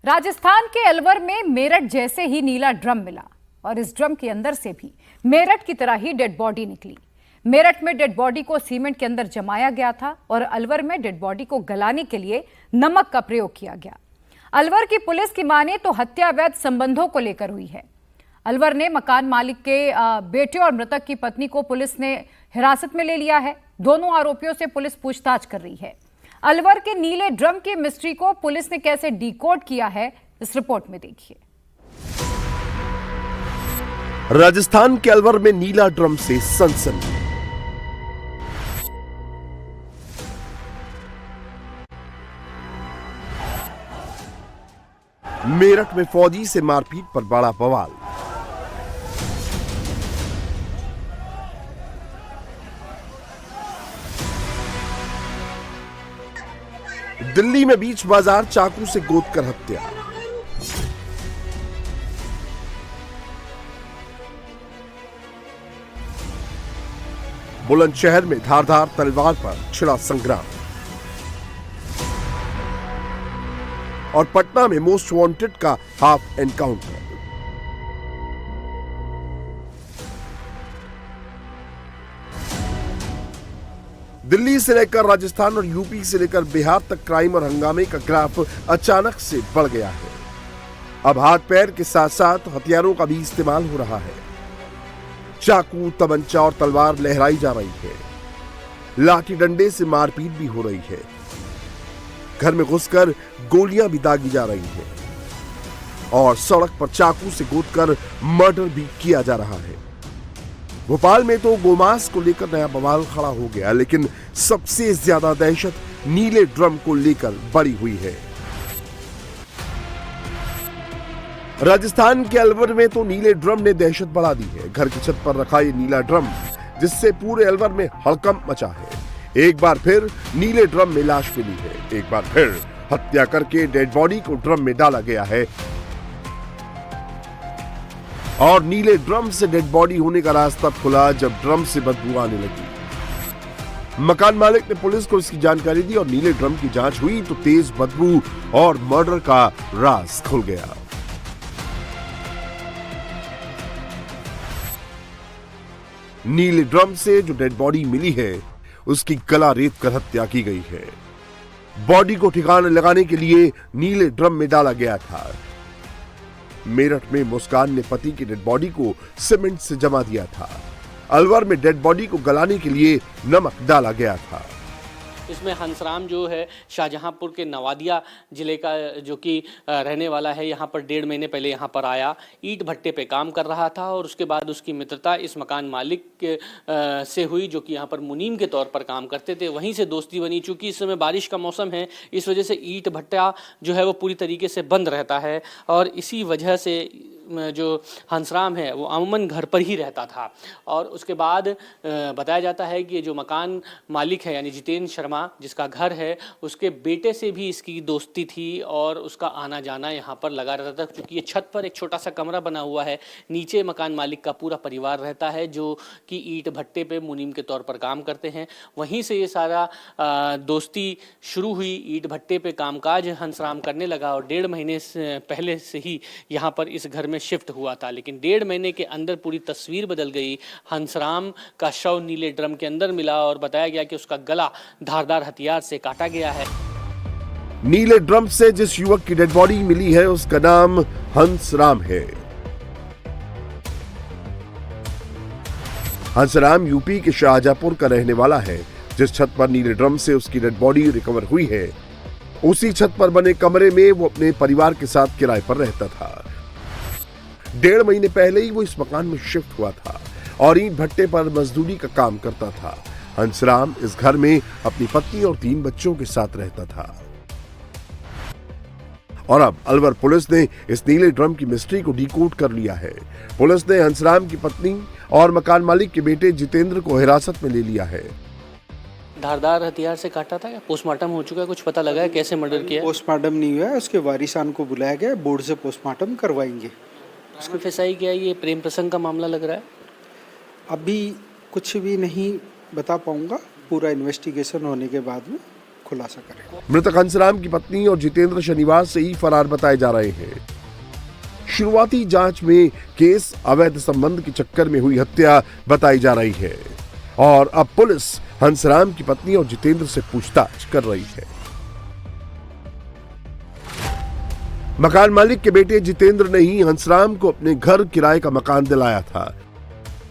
राजस्थान के अलवर में मेरठ जैसे ही नीला ड्रम मिला और इस ड्रम के अंदर से भी मेरठ की तरह ही डेड बॉडी निकली। मेरठ में डेड बॉडी को सीमेंट के अंदर जमाया गया था और अलवर में डेड बॉडी को गलाने के लिए नमक का प्रयोग किया गया। अलवर की पुलिस की माने तो हत्या अवैध संबंधों को लेकर हुई है। अलवर ने मकान मालिक के बेटे और मृतक की पत्नी को पुलिस ने हिरासत में ले लिया है। दोनों आरोपियों से पुलिस पूछताछ कर रही है। अलवर के नीले ड्रम की मिस्ट्री को पुलिस ने कैसे डिकोड किया है, इस रिपोर्ट में देखिए। राजस्थान के अलवर में नीला ड्रम से सनसनी। मेरठ में फौजी से मारपीट पर बड़ा बवाल। दिल्ली में बीच बाजार चाकू से गोदकर हत्या। बुलंदशहर में धारदार तलवार पर छिड़ा संग्राम। और पटना में मोस्ट वांटेड का हाफ एनकाउंटर। दिल्ली से लेकर राजस्थान और यूपी से लेकर बिहार तक क्राइम और हंगामे का ग्राफ अचानक से बढ़ गया है। अब हाथ पैर के साथ साथ हथियारों का भी इस्तेमाल हो रहा है। चाकू, तमंचा और तलवार लहराई जा रही है। लाठी डंडे से मारपीट भी हो रही है। घर में घुसकर गोलियां भी दागी जा रही हैं और सड़क पर चाकू से गोदकर मर्डर भी किया जा रहा है। भोपाल में तो गोमांस को लेकर नया बवाल खड़ा हो गया, लेकिन सबसे ज्यादा दहशत नीले ड्रम को लेकर बढ़ी हुई है। राजस्थान के अलवर में तो नीले ड्रम ने दहशत बढ़ा दी है। घर की छत पर रखा ये नीला ड्रम, जिससे पूरे अलवर में हड़कंप मचा है। एक बार फिर नीले ड्रम में लाश मिली है। एक बार फिर हत्या करके डेड बॉडी को ड्रम में डाला गया है और नीले ड्रम से डेड बॉडी होने का रास्ता खुला जब ड्रम से बदबू आने लगी। मकान मालिक ने पुलिस को इसकी जानकारी दी और नीले ड्रम की जांच हुई तो तेज बदबू और मर्डर का राज खुल गया। नीले ड्रम से जो डेड बॉडी मिली है उसकी गला रेत कर हत्या की गई है। बॉडी को ठिकाने लगाने के लिए नीले ड्रम में डाला गया था। मेरठ में मुस्कान ने पति की डेड बॉडी को सीमेंट से जमा दिया था। अलवर में डेड बॉडी को गलाने के लिए नमक डाला गया था। इसमें हंसराम जो है शाहजहांपुर के नवादिया जिले का, जो कि रहने वाला है, यहाँ पर 1.5 महीने पहले यहाँ पर आया, ईंट भट्टे पे काम कर रहा था और उसके बाद उसकी मित्रता इस मकान मालिक से हुई, जो कि यहाँ पर मुनीम के तौर पर काम करते थे। वहीं से दोस्ती बनी। चूँकि इस समय बारिश का मौसम है, इस वजह से ईंट भट्टा जो है वो पूरी तरीके से बंद रहता है और इसी वजह से जो हंसराम है वो अमूमन घर पर ही रहता था। और उसके बाद बताया जाता है कि जो मकान मालिक है यानी जितेंद्र शर्मा, जिसका घर है, उसके बेटे से भी इसकी दोस्ती थी और उसका आना जाना यहाँ पर लगा रहता था। क्योंकि ये छत पर एक छोटा सा कमरा बना हुआ है, नीचे मकान मालिक का पूरा परिवार रहता है, जो कि ईंट भट्टे पे मुनीम के तौर पर काम करते हैं। वहीं से ये सारा दोस्ती शुरू हुई। ईंट भट्टे पे कामकाज हंसराम करने लगा और 1.5 महीने पहले से ही यहाँ पर इस घर में शिफ्ट हुआ था। लेकिन 1.5 महीने के अंदर पूरी तस्वीर बदल गई। हंसराम का शव नीले ड्रम के अंदर मिला और बताया गया कि उसका गला धारदार हथियार से काटा गया है। नीले ड्रम से जिस युवक की डेड बॉडी मिली है उसका नाम हंसराम है। हंसराम यूपी के शाहजहांपुर का रहने वाला है। जिस छत पर नीले ड्रम से उसकी डेड बॉडी रिकवर हुई है, उसी छत पर बने कमरे में वो अपने परिवार के साथ किराए पर रहता था। 1.5 महीने पहले ही वो इस मकान में शिफ्ट हुआ था और ईंट भट्टे पर मजदूरी का काम करता था। हंसराम इस घर में अपनी पत्नी और 3 बच्चों के साथ रहता था। और अब अलवर पुलिस ने इस नीले ड्रम की मिस्ट्री को डिकोड कर लिया है। पुलिस ने हंसराम की पत्नी और मकान मालिक के बेटे जितेंद्र को हिरासत में ले लिया है। धारदार हथियार से काटा था या पोस्टमार्टम हो चुका है? कुछ पता लगा है कैसे मर्डर किया? पोस्टमार्टम नहीं हुआ है, उसके वारिसान को बुलाया गया, बोर्ड से पोस्टमार्टम करवाएंगे। उसमें फंसाई क्या है? ये प्रेम प्रसंग का मामला लग रहा है। अभी कुछ भी नहीं बता पाऊंगा, पूरा इन्वेस्टिगेशन होने के बाद में खुलासा करें। मृतक हंसराम की पत्नी और जितेंद्र शनिवार से ही फरार बताए जा रहे हैं। शुरुआती जांच में केस अवैध संबंध के चक्कर में हुई हत्या बताई जा रही है और अब पुलिस हंसराम की पत्नी और जितेंद्र से पूछताछ कर रही है। मकान मालिक के बेटे जितेंद्र ने ही हंसराम को अपने घर किराए का मकान दिलाया था।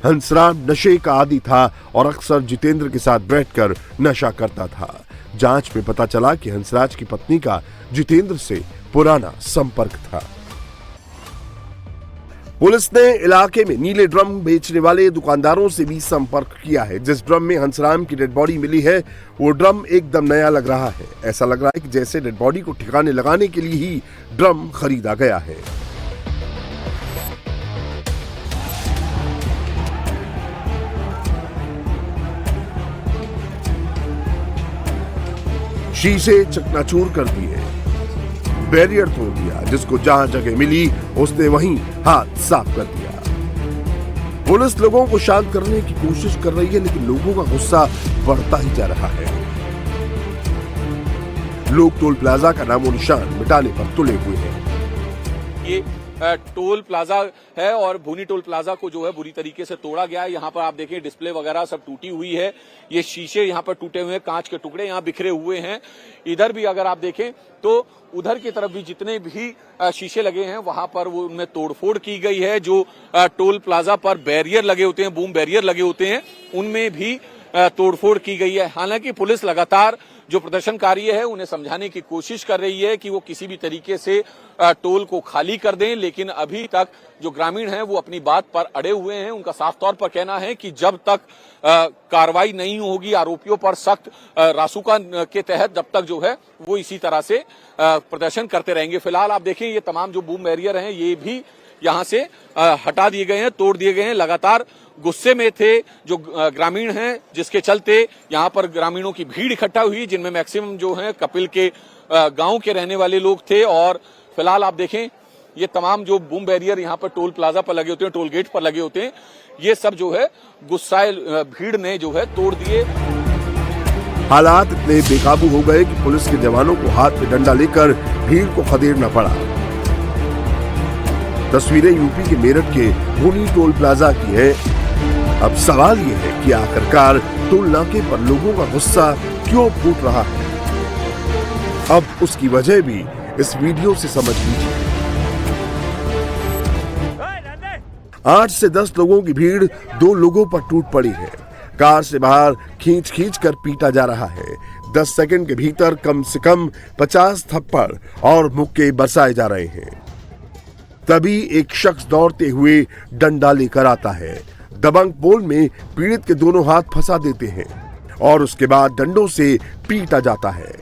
हंसराम नशे का आदी था और अक्सर जितेंद्र के साथ बैठकर नशा करता था। जांच में पता चला कि हंसराज की पत्नी का जितेंद्र से पुराना संपर्क था। पुलिस ने इलाके में नीले ड्रम बेचने वाले दुकानदारों से भी संपर्क किया है। जिस ड्रम में हंसराम की डेड बॉडी मिली है वो ड्रम एकदम नया लग रहा है। ऐसा लग रहा है कि जैसे डेड बॉडी को ठिकाने लगाने के लिए ही ड्रम खरीदा गया है। शीशे चकनाचूर कर दिए, बैरियर तोड़ दिया, जिसको जहां जगह मिली उसने वहीं हाथ साफ कर दिया। पुलिस लोगों को शांत करने की कोशिश कर रही है लेकिन लोगों का गुस्सा बढ़ता ही जा रहा है। लोग टोल प्लाजा का नामो निशान मिटाने पर तुले हुए हैं। ये टोल प्लाजा है और भूनी टोल प्लाजा को जो है बुरी तरीके से तोड़ा गया है। यहाँ पर आप देखें डिस्प्ले वगैरह सब टूटी हुई है। ये शीशे यहाँ पर टूटे हुए हैं, कांच के टुकड़े यहाँ बिखरे हुए हैं। इधर भी अगर आप देखें तो उधर की तरफ भी जितने भी शीशे लगे हैं वहां पर वो उनमें तोड़फोड़ की गई है। जो टोल प्लाजा पर बैरियर लगे होते हैं, बूम बैरियर लगे होते हैं, उनमें भी तोड़फोड़ की गई है। हालांकि पुलिस लगातार जो प्रदर्शनकारी है उन्हें समझाने की कोशिश कर रही है कि वो किसी भी तरीके से टोल को खाली कर दें, लेकिन अभी तक जो ग्रामीण हैं वो अपनी बात पर अड़े हुए हैं। उनका साफ तौर पर कहना है कि जब तक कार्रवाई नहीं होगी आरोपियों पर सख्त रासुका के तहत, जब तक जो है वो इसी तरह से प्रदर्शन करते रहेंगे। फिलहाल आप देखें ये तमाम जो बूम बैरियर हैं ये भी यहाँ से हटा दिए गए हैं, तोड़ दिए गए हैं। लगातार गुस्से में थे जो ग्रामीण हैं, जिसके चलते यहाँ पर ग्रामीणों की भीड़ इकट्ठा हुई, जिनमें मैक्सिमम जो है कपिल के गांव के रहने वाले लोग थे। और फिलहाल आप देखें ये तमाम जो बूम बैरियर यहाँ पर टोल प्लाजा पर लगे होते हैं, टोल गेट पर लगे होते हैं, ये सब जो है गुस्साए भीड़ ने जो है तोड़ दिए। हालात इतने बेकाबू हो गए कि पुलिस के जवानों को हाथ में डंडा लेकर भीड़ को खदेड़ना पड़ा। तस्वीरें यूपी के मेरठ के भूनी टोल प्लाजा की है। अब सवाल ये है कि आखिरकार टोल नाके पर लोगों का गुस्सा क्यों फूट रहा है। अब उसकी वजह भी इस वीडियो से समझ लीजिए। 8 से 10 लोगों की भीड़ 2 लोगों पर टूट पड़ी है। कार से बाहर खींच कर पीटा जा रहा है। 10 सेकंड के भीतर कम से कम 50 थप्पड़ और मुक्के बरसाए जा रहे हैं। तभी एक शख्स दौड़ते हुए डंडा लेकर आता है। दबंग पोल में पीड़ित के दोनों हाथ फंसा देते हैं और उसके बाद डंडों से पीटा जाता है।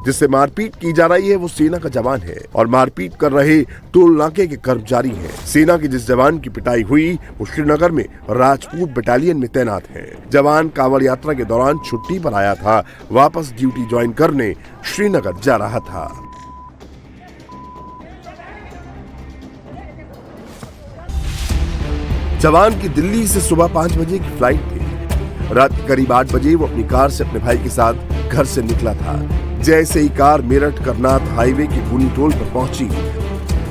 जिससे मारपीट की जा रही है वो सेना का जवान है और मारपीट कर रहे टोल नाके के कर्मचारी हैं। सेना के जिस जवान की पिटाई हुई वो श्रीनगर में राजपूत बटालियन में तैनात है। जवान कांवड़ यात्रा के दौरान छुट्टी पर आया था, वापस ड्यूटी ज्वाइन करने श्रीनगर जा रहा था। जवान की दिल्ली से सुबह 5 बजे की फ्लाइट थी। रात करीब 8 बजे वो अपनी कार से अपने भाई के साथ घर से निकला था। जैसे ही कार मेरठ करनाथ हाईवे की भूनी टोल पर पहुंची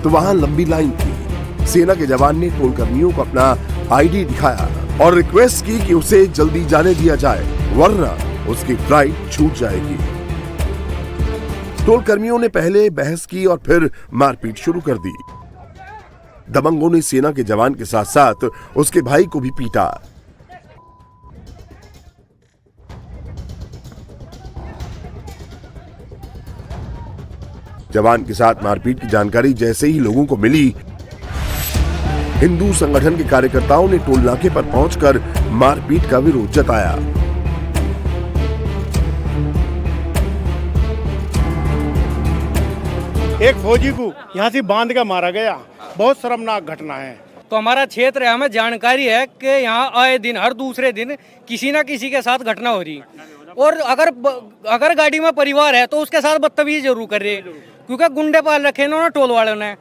तो वहां लंबी लाइन थी। सेना के जवान ने टोल कर्मियों को अपना आईडी दिखाया और रिक्वेस्ट की कि उसे जल्दी जाने दिया जाए वरना उसकी फ्लाइट छूट जाएगी। टोल कर्मियों ने पहले बहस की और फिर मारपीट शुरू कर दी। दबंगों ने सेना के जवान के साथ साथ उसके भाई को भी पीटा। जवान के साथ मारपीट की जानकारी जैसे ही लोगों को मिली, हिंदू संगठन के कार्यकर्ताओं ने टोल नाके पर पहुंचकर मारपीट का विरोध जताया। एक फौजी को यहाँ से बांध कर मारा गया, बहुत शर्मनाक घटना है। तो हमारा क्षेत्र है, हमें जानकारी है कि यहाँ आए दिन हर दूसरे दिन किसी न किसी के साथ घटना हो रही, और अगर गाड़ी में परिवार है तो उसके साथ बदतमीजी जरूर कर रही है, क्योंकि गुंडे पाल रखे इन्होंने टोल वालों ने।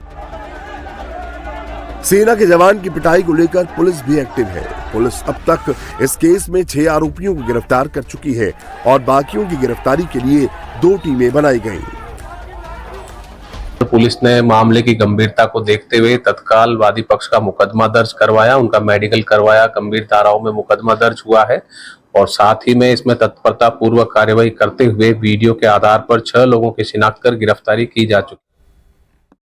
सेना के जवान की पिटाई को लेकर पुलिस भी एक्टिव है। पुलिस अब तक इस केस में 6 आरोपियों को गिरफ्तार कर चुकी है और बाकियों की गिरफ्तारी के लिए 2 टीमें बनाई गई। पुलिस ने मामले की गंभीरता को देखते हुए तत्काल वादी पक्ष का मुकदमा दर्ज करवाया, उनका मेडिकल करवाया, गंभीर धाराओं में मुकदमा दर्ज हुआ है और साथ ही में इसमें तत्परता पूर्वक कार्यवाही करते हुए वीडियो के आधार पर 6 लोगों की शिनाख्त कर गिरफ्तारी की जा चुकी है।